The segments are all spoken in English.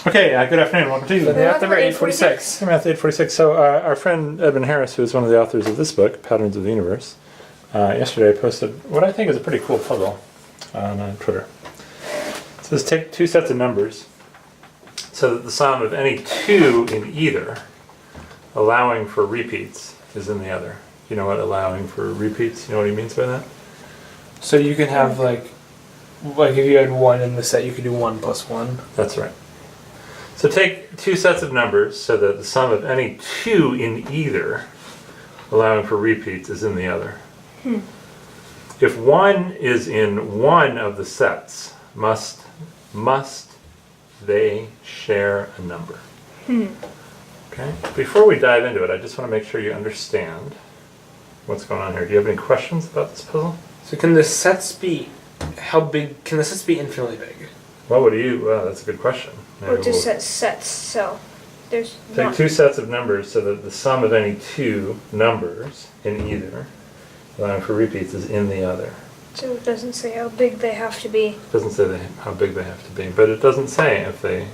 Okay, good afternoon. Welcome to FamilyMath846. FamilyMath846. So our friend Edmund Harris, who is one of the authors of this book, Patterns of the Universe, yesterday posted what I think is a pretty cool puzzle on Twitter. It says take two sets of numbers so that the sum of any two in either, allowing for repeats, is in the other. You know what allowing for repeats? You know what he means by that? So you can have like if you had 1 in the set, you could do 1 plus 1. That's right. So take two sets of numbers so that the sum of any two in either, allowing for repeats, is in the other. If 1 is in one of the sets, must they share a number? Okay. Before we dive into it, I just want to make sure you understand what's going on here. Do you have any questions about this puzzle? So can the sets be, how big, can the sets be infinitely big? What would you, well, that's a good question. Or just sets, so there's take two sets of numbers so that the sum of any two numbers in either, allowing for repeats, is in the other. So it doesn't say how big they have to be. It doesn't say how big they have to be, but it doesn't say if they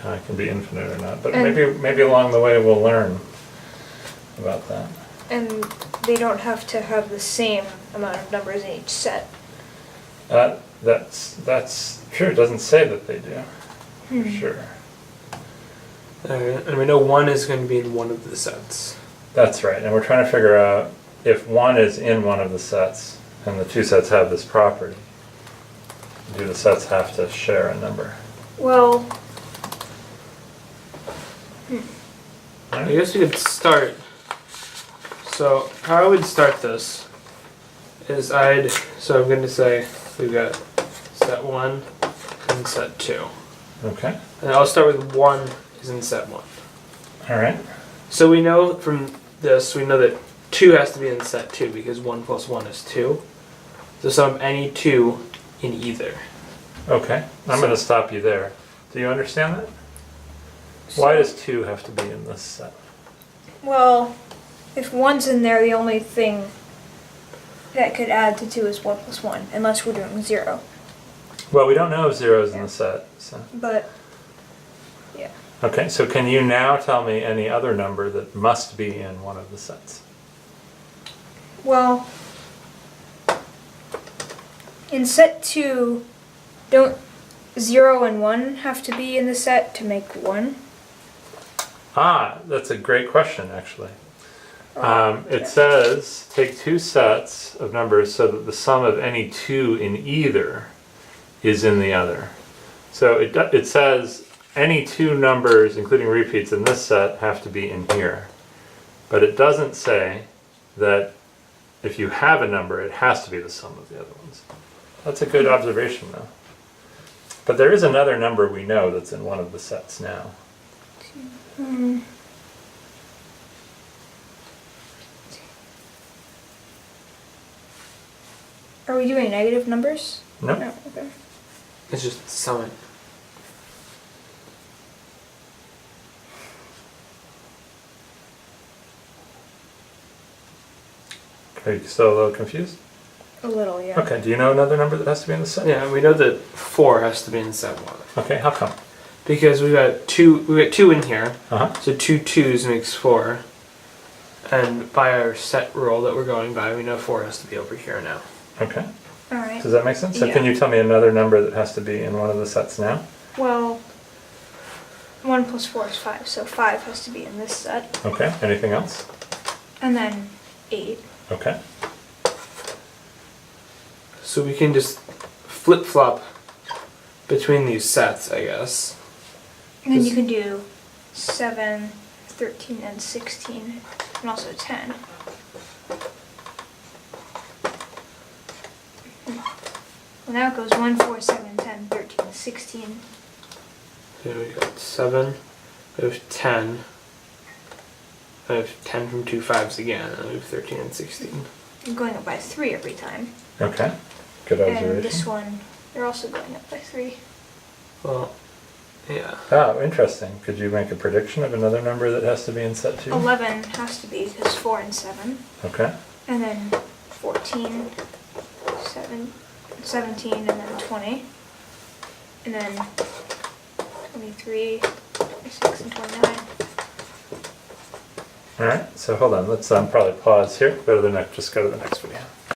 can be infinite or not. But maybe along the way we'll learn about that. And they don't have to have the same amount of numbers in each set. That's true. It doesn't say that they do. For sure. And we know 1 is going to be in one of the sets. That's right. And we're trying to figure out if 1 is in one of the sets and the two sets have this property, do the sets have to share a number? Well, I guess we could start. So how I would start this is so I'm going to say we've got set 1 and set 2. Okay. And I'll start with 1 is in set 1. All right. So we know from this, we know that 2 has to be in set 2 because 1 plus 1 is 2. So sum any 2 in either. Okay. I'm going to stop you there. Do you understand that? Why does 2 have to be in this set? well, if 1's in there, the only thing that could add to 2 is 1 plus 1, unless we're doing 0. Well, we don't know if 0 is in the set. So. But, yeah. Okay, so can you now tell me any other number that must be in one of the sets? Well, in set 2, don't 0 and 1 have to be in the set to make 1? Ah, that's a great question, actually. It says, take two sets of numbers so that the sum of any two in either is in the other. So it says any two numbers, including repeats in this set, have to be in here. But it doesn't say that if you have a number, it has to be the sum of the other ones. That's a good observation, though. But there is another number we know that's in one of the sets now. Are we doing negative numbers? No? No, okay. It's just summing. Are you still a little confused? A little, yeah. Okay, do you know another number that has to be in the set? Yeah, we know that 4 has to be in set 1. Okay, how come? Because we got two in here. Uh-huh. So 2 2's makes 4. And by our set rule that we're going by, we know 4 has to be over here now. Okay. Alright. Does that make sense? So Yeah. can you tell me another number that has to be in one of the sets now? Well, 1 plus 4 is 5, so 5 has to be in this set. Okay, anything else? And then 8. Okay. So we can just flip-flop between these sets, I guess. And then you can do 7, 13, and 16, and also 10. Well, now it goes 1, 4, 7, 10, 13, 16. So we got 7, we have 10. I have 10 from 2 5s again, and we have 13 and 16. I'm going up by 3 every time. Okay. Good observation. And this one, they're also going up by 3. Well, yeah. Oh, interesting. Could you make a prediction of another number that has to be in set 2? 11 has to be, because 4 and 7. Okay. And then 14, 17, and then 20. And then 23, 26, and 29. Alright, so hold on, let's probably pause here, go to the next, just go to the next video.